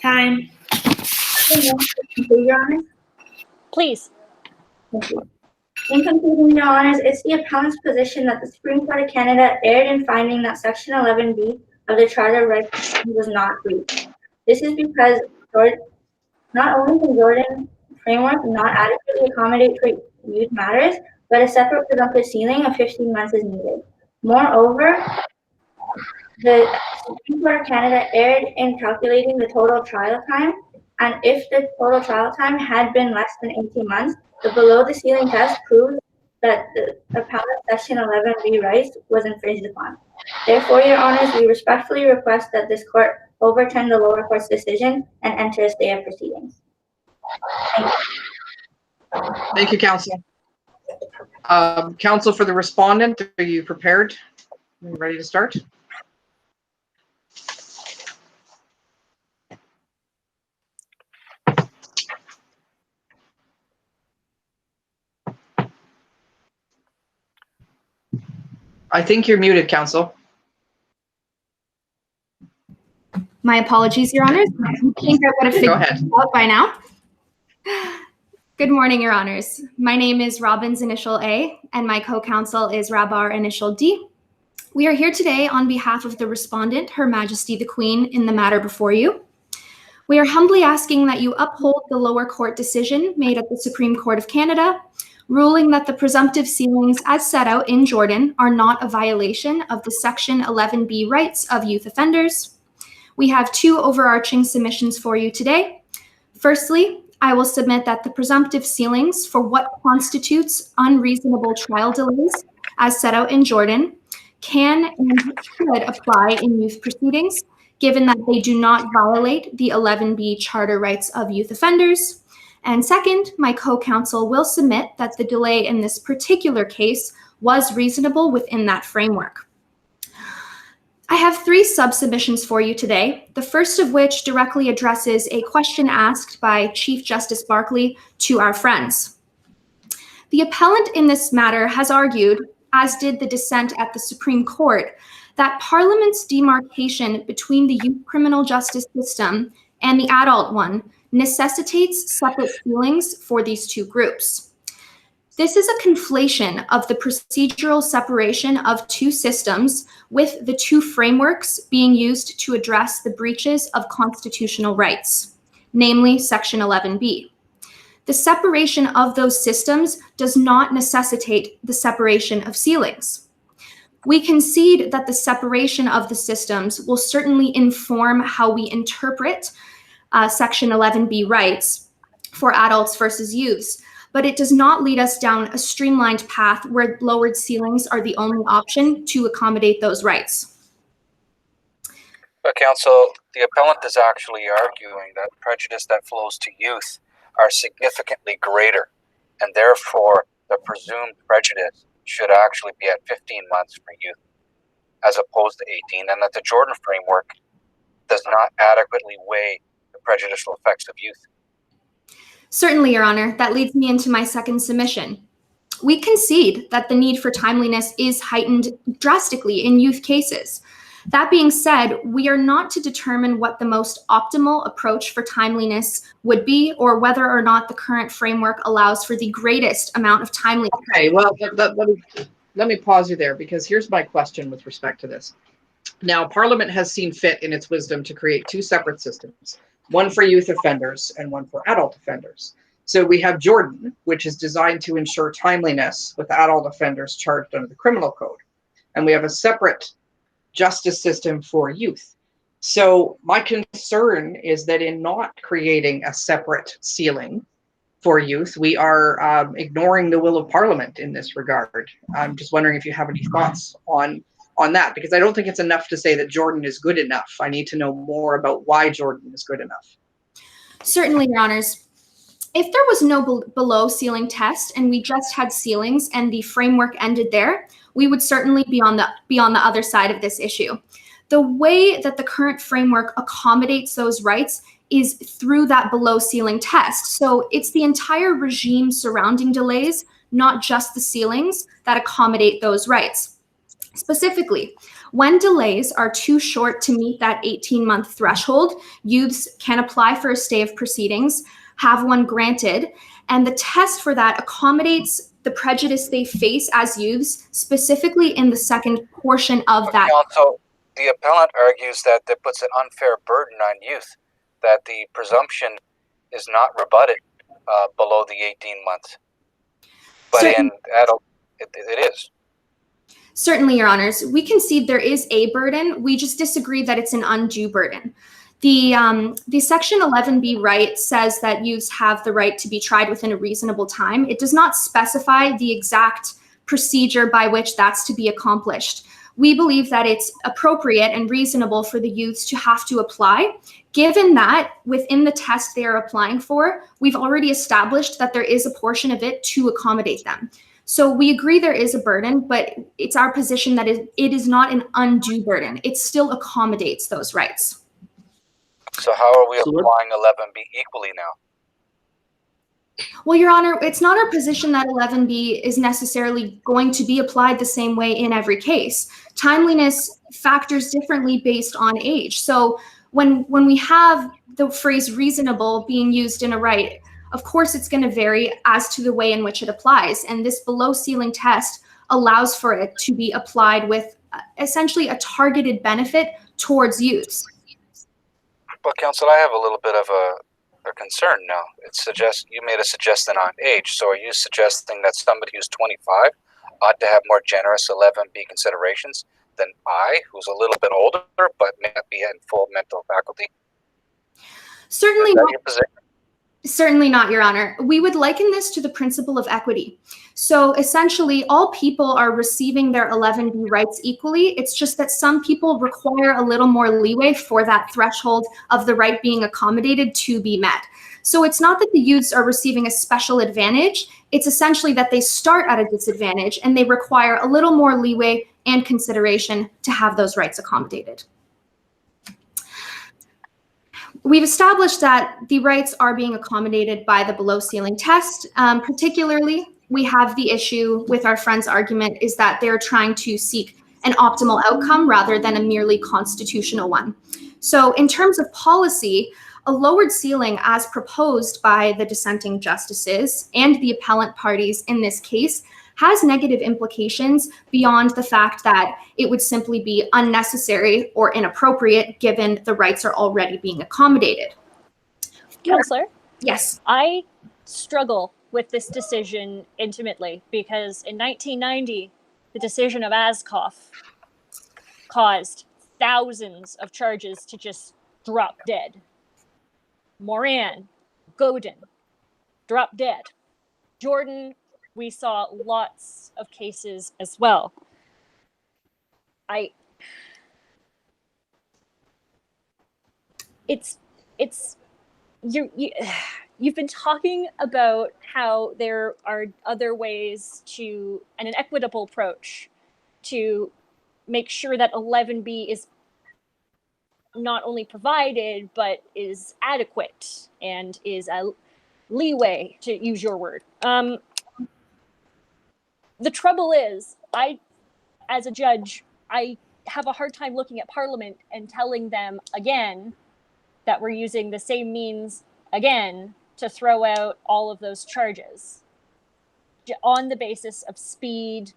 Time. Your Honor. Please. Thank you. In conclusion, Your Honors, it's the appellant's position that the Supreme Court of Canada erred in finding that Section 11B of the Charter of Rights was not breached. This is because not only can Jordan framework not adequately accommodate for youth matters, but a separate presumptive ceiling of 15 months is needed. Moreover, the Supreme Court of Canada erred in calculating the total trial time, and if the total trial time had been less than 18 months, the below the ceiling test proves that the appellant's Section 11B rights was infringed upon. Therefore, Your Honors, we respectfully request that this court overturn the lower court's decision and enter a stay of proceedings. Thank you. Thank you, counsel. Counsel for the respondent, are you prepared? Are you ready to start? I think you're muted, counsel. My apologies, Your Honors. I think I would have figured it out by now. Good morning, Your Honors. My name is Robbins, initial A, and my co-counsel is Rahbar, initial D. We are here today on behalf of the respondent, Her Majesty the Queen, in the matter before you. We are humbly asking that you uphold the lower court decision made at the Supreme Court of Canada, ruling that the presumptive ceilings as set out in Jordan are not a violation of the Section 11B rights of youth offenders. We have two overarching submissions for you today. Firstly, I will submit that the presumptive ceilings for what constitutes unreasonable trial delays as set out in Jordan can and should apply in youth proceedings, given that they do not violate the 11B charter rights of youth offenders. And second, my co-counsel will submit that the delay in this particular case was reasonable within that framework. I have three sub-submissions for you today, the first of which directly addresses a question asked by Chief Justice Barkley to our friends. The appellant in this matter has argued, as did the dissent at the Supreme Court, that Parliament's demarcation between the youth criminal justice system and the adult one necessitates separate ceilings for these two groups. This is a conflation of the procedural separation of two systems with the two frameworks being used to address the breaches of constitutional rights, namely Section 11B. The separation of those systems does not necessitate the separation of ceilings. We concede that the separation of the systems will certainly inform how we interpret Section 11B rights for adults versus youths, but it does not lead us down a streamlined path where lowered ceilings are the only option to accommodate those rights. But counsel, the appellant is actually arguing that prejudice that flows to youth are significantly greater, and therefore the presumed prejudice should actually be at 15 months for youth as opposed to 18, and that the Jordan framework does not adequately weigh the prejudicial effects of youth. Certainly, Your Honor. That leads me into my second submission. We concede that the need for timeliness is heightened drastically in youth cases. That being said, we are not to determine what the most optimal approach for timeliness would be or whether or not the current framework allows for the greatest amount of timeliness. Okay, well, let me pause you there, because here's my question with respect to this. Now, Parliament has seen fit in its wisdom to create two separate systems, one for youth offenders and one for adult offenders. So we have Jordan, which is designed to ensure timeliness with adult offenders charged under the criminal code. And we have a separate justice system for youth. So my concern is that in not creating a separate ceiling for youth, we are ignoring the will of Parliament in this regard. I'm just wondering if you have any thoughts on that, because I don't think it's enough to say that Jordan is good enough. I need to know more about why Jordan is good enough. Certainly, Your Honors. If there was no below ceiling test and we just had ceilings and the framework ended there, we would certainly be on the other side of this issue. The way that the current framework accommodates those rights is through that below ceiling test. So it's the entire regime surrounding delays, not just the ceilings, that accommodate those rights. Specifically, when delays are too short to meet that 18-month threshold, youths can apply for a stay of proceedings, have one granted, and the test for that accommodates the prejudice they face as youths, specifically in the second portion of that. Counsel, the appellant argues that that puts an unfair burden on youth, that the presumption is not rebutted below the 18 months. But in adult, it is. Certainly, Your Honors. We concede there is a burden. We just disagree that it's an undue burden. The Section 11B right says that youths have the right to be tried within a reasonable time. It does not specify the exact procedure by which that's to be accomplished. We believe that it's appropriate and reasonable for the youths to have to apply, given that within the test they are applying for, we've already established that there is a portion of it to accommodate them. So we agree there is a burden, but it's our position that it is not an undue burden. It still accommodates those rights. So how are we applying 11B equally now? Well, Your Honor, it's not our position that 11B is necessarily going to be applied the same way in every case. Timeliness factors differently based on age. So when we have the phrase reasonable being used in a right, of course, it's going to vary as to the way in which it applies. And this below ceiling test allows for it to be applied with essentially a targeted benefit towards youths. But counsel, I have a little bit of a concern now. It suggests you made a suggestion on age. So are you suggesting that somebody who's 25 ought to have more generous 11B considerations than I, who's a little bit older but may not be in full mental faculty? Certainly not. Your position? Certainly not, Your Honor. We would liken this to the principle of equity. So essentially, all people are receiving their 11B rights equally. It's just that some people require a little more leeway for that threshold of the right being accommodated to be met. So it's not that the youths are receiving a special advantage. It's essentially that they start at a disadvantage and they require a little more leeway and consideration to have those rights accommodated. We've established that the rights are being accommodated by the below ceiling test. Particularly, we have the issue with our friend's argument is that they're trying to seek an optimal outcome rather than a merely constitutional one. So in terms of policy, a lowered ceiling as proposed by the dissenting justices and the appellant parties in this case has negative implications beyond the fact that it would simply be unnecessary or inappropriate given the rights are already being accommodated. Counselor? Yes. I struggle with this decision intimately because in 1990, the decision of Askoff caused thousands of charges to just drop dead. Moran, Godin, drop dead. Jordan, we saw lots of cases as well. You've been talking about how there are other ways to, and an equitable approach to make sure that 11B is not only provided, but is adequate and is a leeway, to use your word. The trouble is, as a judge, I have a hard time looking at Parliament and telling them again that we're using the same means again to throw out all of those charges on the basis of speed.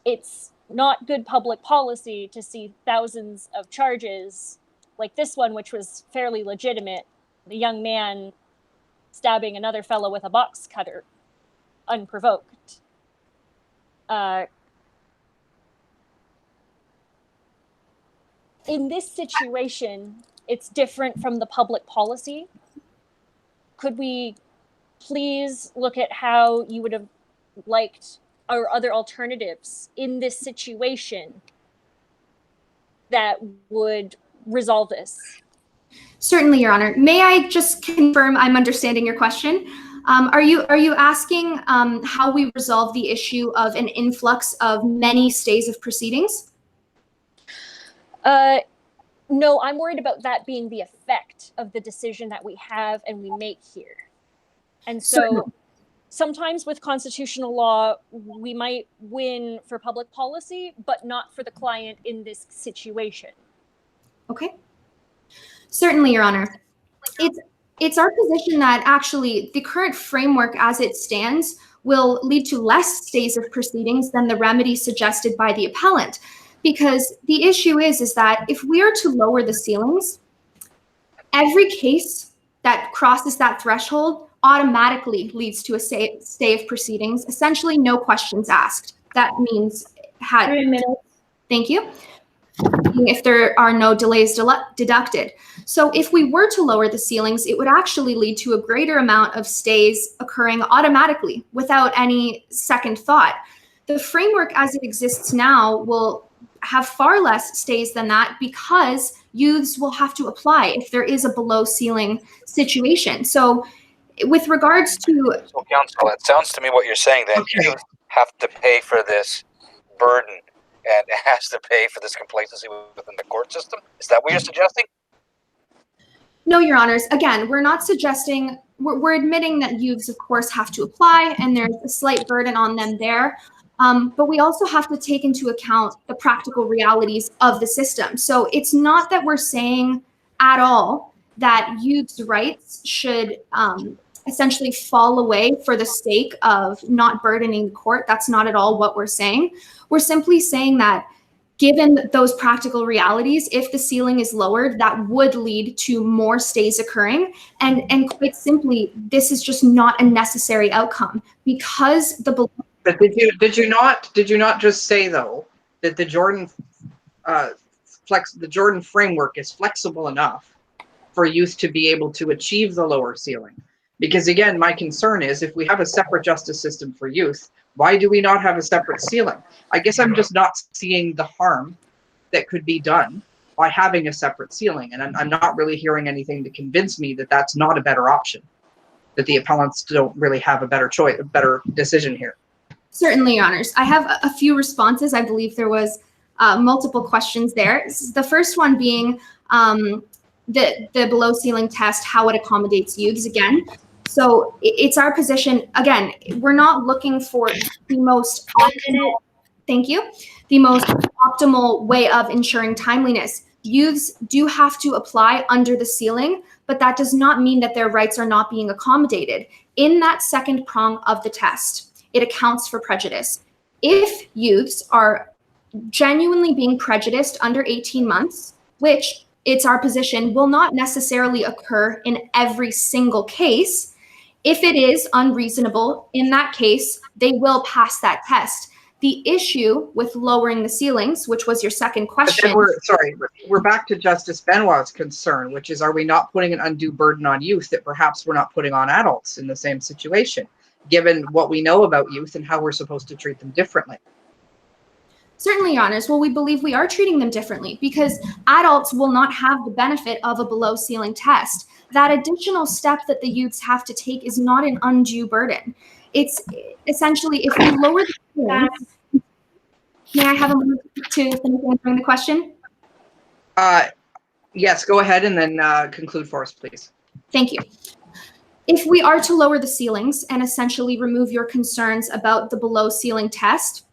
It's not good public policy to see thousands of charges like this one, which was fairly legitimate. The young man stabbing another fellow with a box cutter, unprovoked. In this situation, it's different from the public policy. Could we please look at how you would have liked our other alternatives in this situation that would resolve this? Certainly, Your Honor. May I just confirm I'm understanding your question? Are you asking how we resolve the issue of an influx of many stays of proceedings? No, I'm worried about that being the effect of the decision that we have and we make here. And so sometimes with constitutional law, we might win for public policy, but not for the client in this situation. Okay. Certainly, Your Honor. It's our position that actually the current framework as it stands will lead to less stays of proceedings than the remedy suggested by the appellant. Because the issue is that if we are to lower the ceilings, every case that crosses that threshold automatically leads to a stay of proceedings, essentially no questions asked. That means 3 minutes. Thank you. If there are no delays deducted. So if we were to lower the ceilings, it would actually lead to a greater amount of stays occurring automatically without any second thought. The framework as it exists now will have far less stays than that because youths will have to apply if there is a below ceiling situation. So with regards to— So counsel, it sounds to me what you're saying that you have to pay for this burden and has to pay for this complacency within the court system. Is that what you're suggesting? No, Your Honors. Again, we're not suggesting, we're admitting that youths, of course, have to apply and there's a slight burden on them there. But we also have to take into account the practical realities of the system. So it's not that we're saying at all that youths' rights should essentially fall away for the sake of not burdening the court. That's not at all what we're saying. We're simply saying that given those practical realities, if the ceiling is lowered, that would lead to more stays occurring. And quite simply, this is just not a necessary outcome because the— But did you not just say though that the Jordan framework is flexible enough for youth to be able to achieve the lower ceiling? Because again, my concern is if we have a separate justice system for youth, why do we not have a separate ceiling? I guess I'm just not seeing the harm that could be done by having a separate ceiling. And I'm not really hearing anything to convince me that that's not a better option, that the appellants don't really have a better choice, a better decision here. Certainly, Your Honors. I have a few responses. I believe there was multiple questions there. The first one being the below ceiling test, how it accommodates youths again. So it's our position, again, we're not looking for the most optimal, thank you, the most optimal way of ensuring timeliness. Youths do have to apply under the ceiling, but that does not mean that their rights are not being accommodated. In that second prong of the test, it accounts for prejudice. If youths are genuinely being prejudiced under 18 months, which it's our position will not necessarily occur in every single case, if it is unreasonable in that case, they will pass that test. The issue with lowering the ceilings, which was your second question. We're back to Justice Benoit's concern, which is, are we not putting an undue burden on youth that perhaps we're not putting on adults in the same situation, given what we know about youth and how we're supposed to treat them differently? Certainly, Your Honors. Well, we believe we are treating them differently because adults will not have the benefit of a below ceiling test. That additional step that the youths have to take is not an undue burden. It's essentially, if we lower the ceilings, may I have a moment to finish answering the question? Yes, go ahead and then conclude for us, please. Thank you. If we are to lower the ceilings and essentially remove your concerns about the below ceiling test,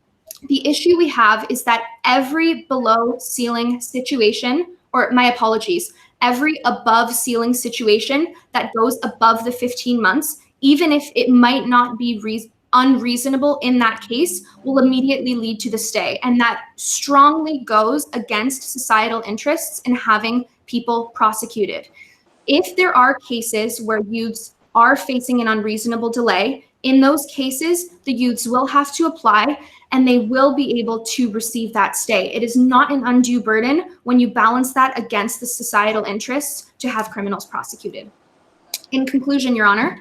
the issue we have is that every below ceiling situation, or my apologies, every above ceiling situation that goes above the 15 months, even if it might not be unreasonable in that case, will immediately lead to the stay. And that strongly goes against societal interests in having people prosecuted. If there are cases where youths are facing an unreasonable delay, in those cases, the youths will have to apply and they will be able to receive that stay. It is not an undue burden when you balance that against the societal interests to have criminals prosecuted. In conclusion, Your Honor,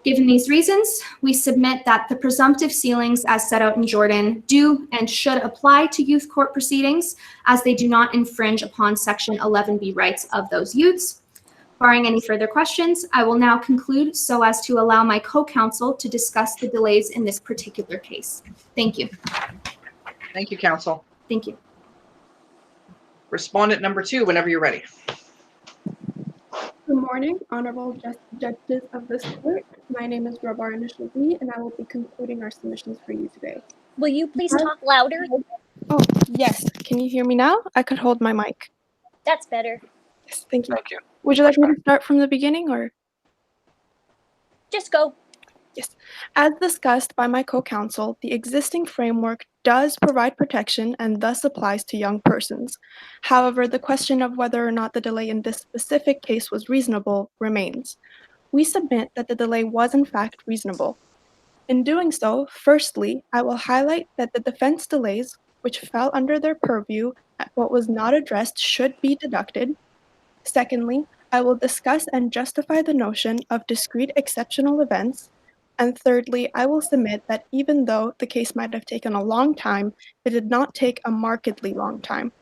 given these reasons, we submit that the presumptive ceilings as set out in Jordan do and should apply to youth court proceedings as they do not infringe upon Section 11B rights of those youths. Barring any further questions, I will now conclude so as to allow my co-counsel to discuss the delays in this particular case. Thank you. Thank you, counsel. Thank you. Respondent number 2, whenever you're ready. Good morning, honorable judges of this court. My name is Rahbar initial B, and I will be concluding our submissions for you today. Will you please talk louder? Oh, yes. Can you hear me now? I could hold my mic. That's better. Yes, thank you. Thank you. Would you like me to start from the beginning, or? Just go. Yes. As discussed by my co-counsel, the existing framework does provide protection and thus applies to young persons. However, the question of whether or not the delay in this specific case was reasonable remains. We submit that the delay was in fact reasonable. In doing so, firstly, I will highlight that the defense delays, which fell under their purview at what was not addressed, should be deducted. Secondly, I will discuss and justify the notion of discrete exceptional events. And thirdly, I will submit that even though the case might have taken a long time, it did not take a markedly long time.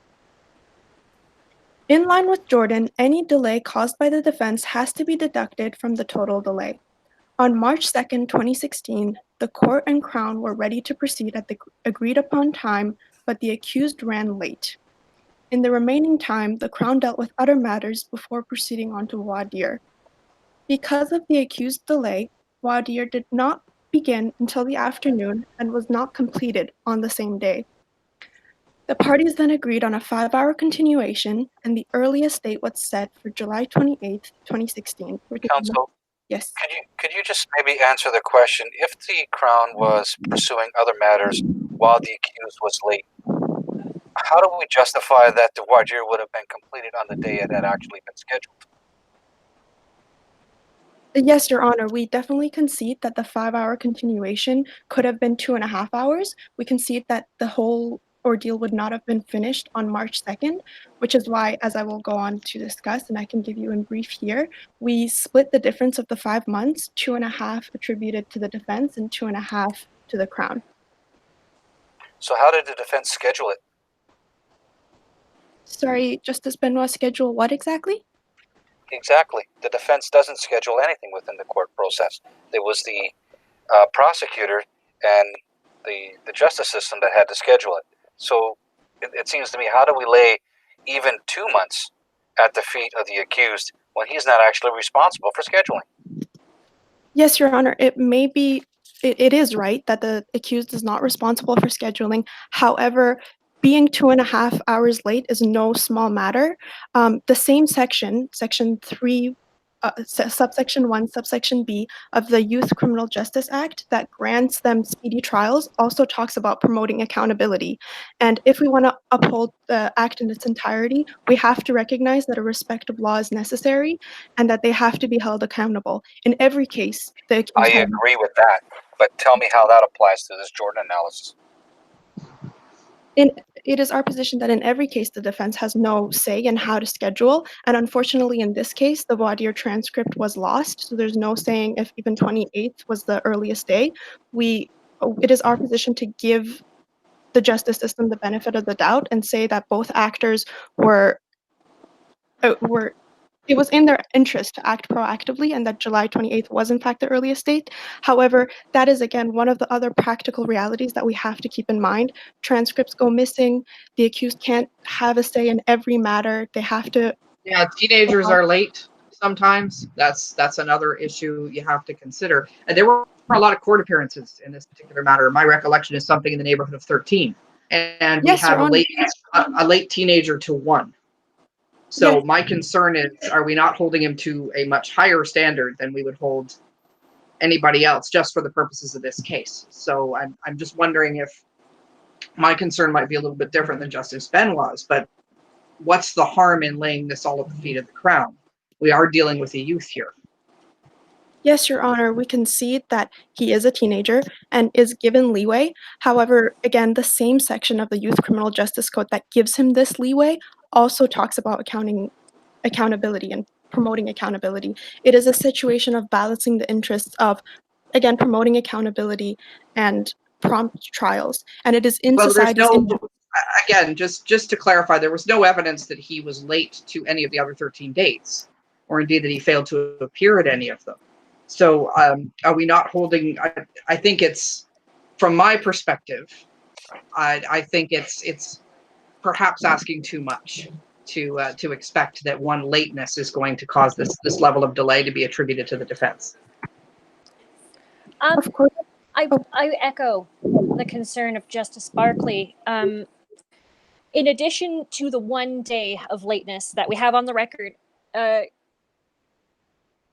In line with Jordan, any delay caused by the defense has to be deducted from the total delay. On March 2nd, 2016, the court and Crown were ready to proceed at the agreed upon time, but the accused ran late. In the remaining time, the Crown dealt with other matters before proceeding on to voir dire. Because of the accused's delay, voir dire did not begin until the afternoon and was not completed on the same day. The parties then agreed on a 5-hour continuation, and the earliest date was set for July 28th, 2016. Counsel, Yes. could you just maybe answer the question? If the Crown was pursuing other matters while the accused was late, how do we justify that the voir dire would have been completed on the day it had actually been scheduled? Yes, Your Honor, we definitely concede that the 5-hour continuation could have been 2.5 hours. We concede that the whole ordeal would not have been finished on March 2nd, which is why, as I will go on to discuss, and I can give you in brief here, we split the difference of the 5 months, 2.5 attributed to the defense and 2.5 to the Crown. So how did the defense schedule it? Sorry, Justice Benoit, schedule what exactly? Exactly. The defense doesn't schedule anything within the court process. It was the prosecutor and the justice system that had to schedule it. So it seems to me, how do we lay even 2 months at the feet of the accused when he's not actually responsible for scheduling? Yes, Your Honor, it may be, it is right that the accused is not responsible for scheduling. However, being 2.5 hours late is no small matter. The same section, section 3, subsection 1, subsection B of the Youth Criminal Justice Act that grants them speedy trials also talks about promoting accountability. And if we want to uphold the act in its entirety, we have to recognize that a respect of law is necessary and that they have to be held accountable. In every case, the accused I agree with that, but tell me how that applies to this Jordan analysis. It is our position that in every case, the defense has no say in how to schedule. And unfortunately, in this case, the voir dire transcript was lost. So there's no saying if even 28th was the earliest day. It is our position to give the justice system the benefit of the doubt and say that both actors it was in their interest to act proactively and that July 28th was in fact the earliest date. However, that is again one of the other practical realities that we have to keep in mind. Transcripts go missing. The accused can't have a say in every matter. They have to. Yeah, teenagers are late sometimes. That's another issue you have to consider. And there were a lot of court appearances in this particular matter. My recollection is something in the neighborhood of 13. And we Yes, have Your a late teenager to 1. So my concern is, are we not holding him to a much higher standard than we would hold anybody else just for the purposes of this case? So I'm just wondering if my concern might be a little bit different than Justice Benoit's, but what's the harm in laying this all at the feet of the Crown? We are dealing with a youth here. Yes, Your Honor, we concede that he is a teenager and is given leeway. However, again, the same section of the Youth Criminal Justice Code that gives him this leeway also talks about accountability and promoting accountability. It is a situation of balancing the interests of, again, promoting accountability and prompt trials. And it is in society's interest. Again, just to clarify, there was no evidence that he was late to any of the other 13 dates, or indeed that he failed to appear at any of them. So are we not holding, I think it's, from my perspective, I think it's perhaps asking too much to expect that one lateness is going to cause this level of delay to be attributed to the defense. Of course. I echo the concern of Justice Barkley. In addition to the 1 day of lateness that we have on the record, in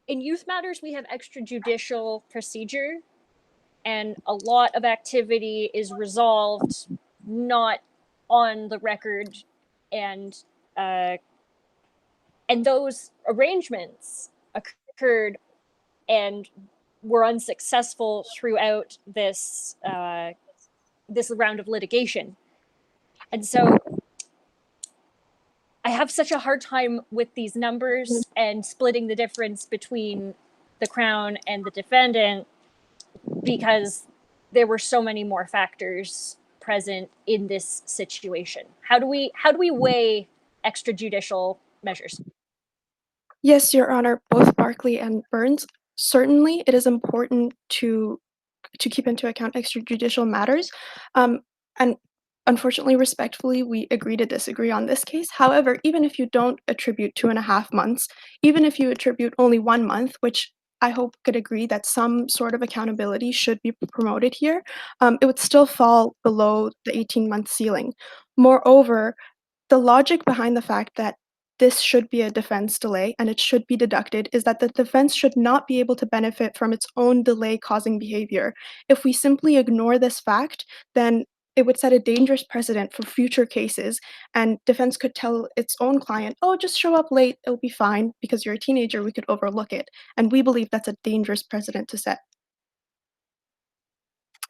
youth matters, we have extrajudicial procedure, and a lot of activity is resolved not on the record, and those arrangements occurred and were unsuccessful throughout this this round of litigation. And so I have such a hard time with these numbers and splitting the difference between the Crown and the defendant, because there were so many more factors present in this situation. How do we weigh extrajudicial measures? Yes, Your Honor, both Barkley and Burns. Certainly, it is important to keep into account extrajudicial matters. And unfortunately, respectfully, we agree to disagree on this case. However, even if you don't attribute 2.5 months, even if you attribute only 1 month, which I hope could agree that some sort of accountability should be promoted here, it would still fall below the 18-month ceiling. Moreover, the logic behind the fact that this should be a defense delay and it should be deducted is that the defense should not be able to benefit from its own delay causing behavior. If we simply ignore this fact, then it would set a dangerous precedent for future cases, and defense could tell its own client, oh, just show up late, it'll be fine, because you're a teenager, we could overlook it. And we believe that's a dangerous precedent to set.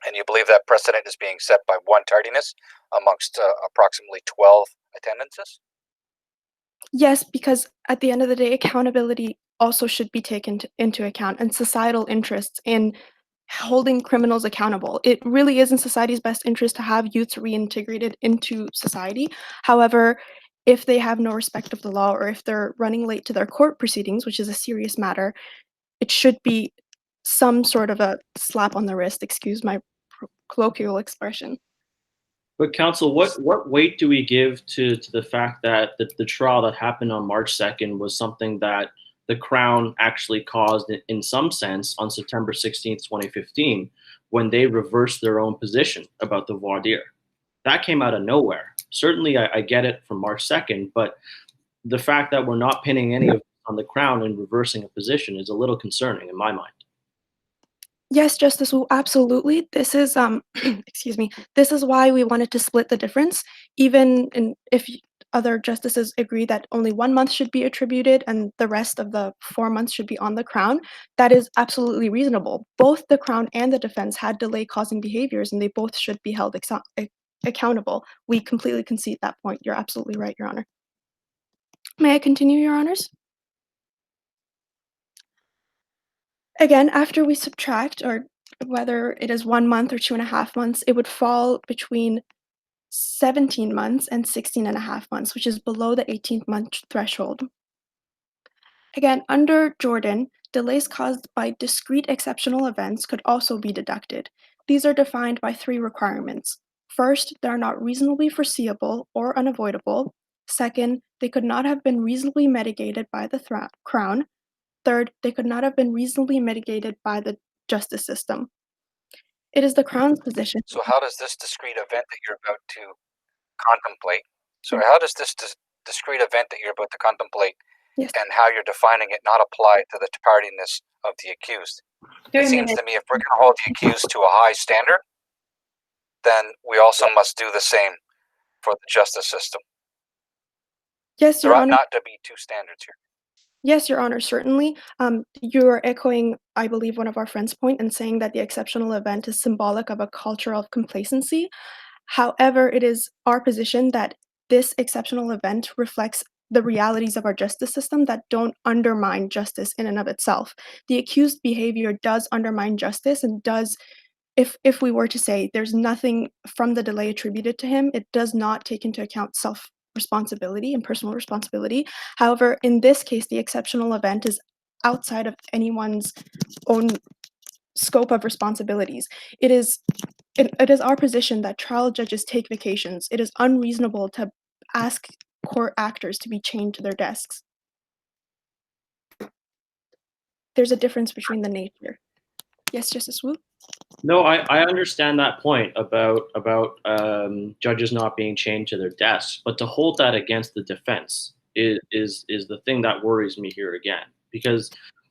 And you believe that precedent is being set by one tardiness amongst approximately 12 attendances? Yes, because at the end of the day, accountability also should be taken into account, and societal interests in holding criminals accountable. It really is in society's best interest to have youths reintegrated into society. However, if they have no respect of the law, or if they're running late to their court proceedings, which is a serious matter, it should be some sort of a slap on the wrist, excuse my colloquial expression. But counsel, what weight do we give to the fact that the trial that happened on March 2nd was something that the Crown actually caused in some sense on September 16th, 2015, when they reversed their own position about the voir dire? That came out of nowhere. Certainly, I get it from March 2nd, but the fact that we're not pinning any of it on the Crown and reversing a position is a little concerning in my mind. Yes, Justice Wu, absolutely. This is excuse me. This is why we wanted to split the difference, even if other justices agree that only 1 month should be attributed and the rest of the 4 months should be on the Crown. That is absolutely reasonable. Both the Crown and the defense had delay-causing behaviors, and they both should be held accountable. We completely concede that point. You're absolutely right, Your Honor. May I continue, Your Honors? Again, after we subtract, or whether it is 1 month or 2.5 months, it would fall between 17 months and 16.5 months, which is below the 18-month threshold. Again, under Jordan, delays caused by discrete exceptional events could also be deducted. These are defined by 3 requirements. First, they are not reasonably foreseeable or unavoidable. Second, they could not have been reasonably mitigated by the Crown. Third, they could not have been reasonably mitigated by the justice system. It is the Crown's position. So how does this discrete event that you're about to contemplate, how does this discrete event that you're about to contemplate, Yes. and how you're defining it, not apply to the tardiness of the accused? It seems to me if we're going to hold the accused to a high standard, then we also must do the same for the justice system. Yes, There Your ought Honor. not to be 2 standards here. Yes, Your Honor, certainly. You are echoing, I believe, one of our friends' point in saying that the exceptional event is symbolic of a culture of complacency. However, it is our position that this exceptional event reflects the realities of our justice system that don't undermine justice in and of itself. The accused behavior does undermine justice, and does, if we were to say there's nothing from the delay attributed to him, it does not take into account self-responsibility and personal responsibility. However, in this case, the exceptional event is outside of anyone's own scope of responsibilities. It is our position that trial judges take vacations. It is unreasonable to ask court actors to be chained to their desks. There's a difference between the nature. Yes, Justice Wu. No, I understand that point about judges not being chained to their desks, but to hold that against the defense is the thing that worries me here again, because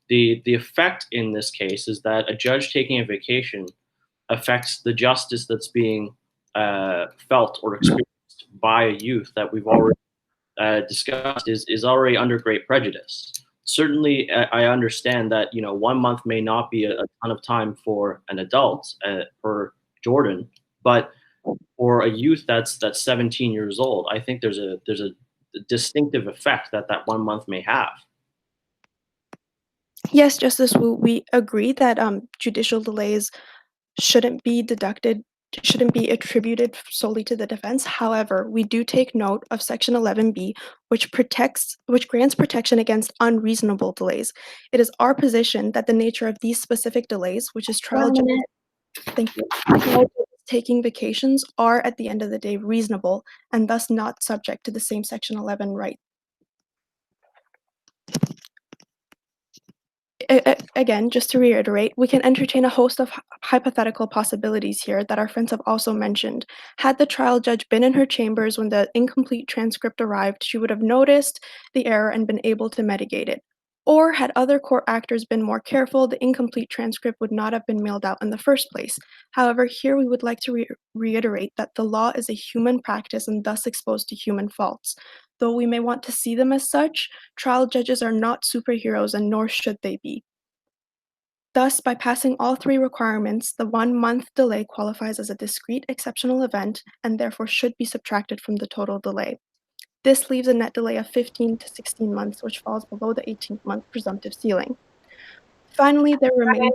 the effect in this case is that a judge taking a vacation affects the justice that's being felt or experienced by a youth that we've already discussed is already under great prejudice. Certainly, I understand that 1 month may not be a ton of time for an adult, for Jordan, but for a youth that's 17 years old, I think there's a distinctive effect that 1 month may have. Yes, Justice Wu, we agree that judicial delays shouldn't be attributed solely to the defense. However, we do take note of Section 11B, which grants protection against unreasonable delays. It is our position that the nature of these specific delays, which is trial judges taking vacations, are at the end of the day reasonable and thus not subject to the same Section 11 right. Again, just to reiterate, we can entertain a host of hypothetical possibilities here that our friends have also mentioned. Had the trial judge been in her chambers when the incomplete transcript arrived, she would have noticed the error and been able to mitigate it. Or had other court actors been more careful, the incomplete transcript would not have been mailed out in the first place. However, here we would like to reiterate that the law is a human practice and thus exposed to human faults. Though we may want to see them as such, trial judges are not superheroes and nor should they be. Thus, by passing all three requirements, the 1 month delay qualifies as a discrete exceptional event and therefore should be subtracted from the total delay. This leaves a net delay of 15 to 16 months, which falls below the 18-month presumptive ceiling. Finally, there remains...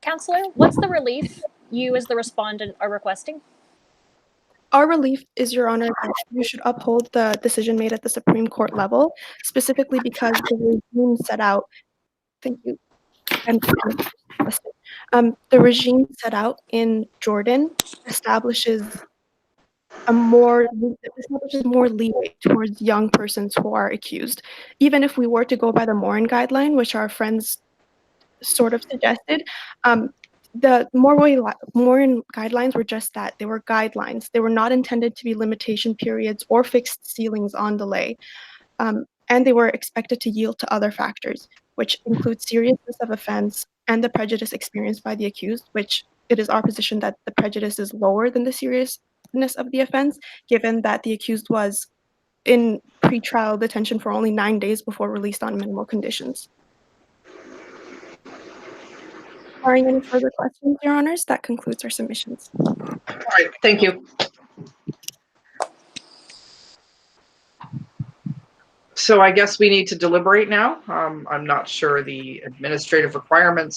Counselor, what's the relief you as the respondent are requesting? Our relief is, Your Honor, that you should uphold the decision made at the Supreme Court level, specifically because the regime set out... Thank you. The regime set out in Jordan establishes more leeway towards young persons who are accused. Even if we were to go by the Morin guideline, which our friends sort of suggested, the Morin guidelines were just that. They were guidelines. They were not intended to be limitation periods or fixed ceilings on delay. And they were expected to yield to other factors, which include seriousness of offense and the prejudice experienced by the accused, which it is our position that the prejudice is lower than the seriousness of the offense, given that the accused was in pretrial detention for only 9 days before released on minimal conditions. Barring any further questions, Your Honors, that concludes our submissions. All right, thank you. So I guess we need to deliberate now. I'm not sure the administrative requirements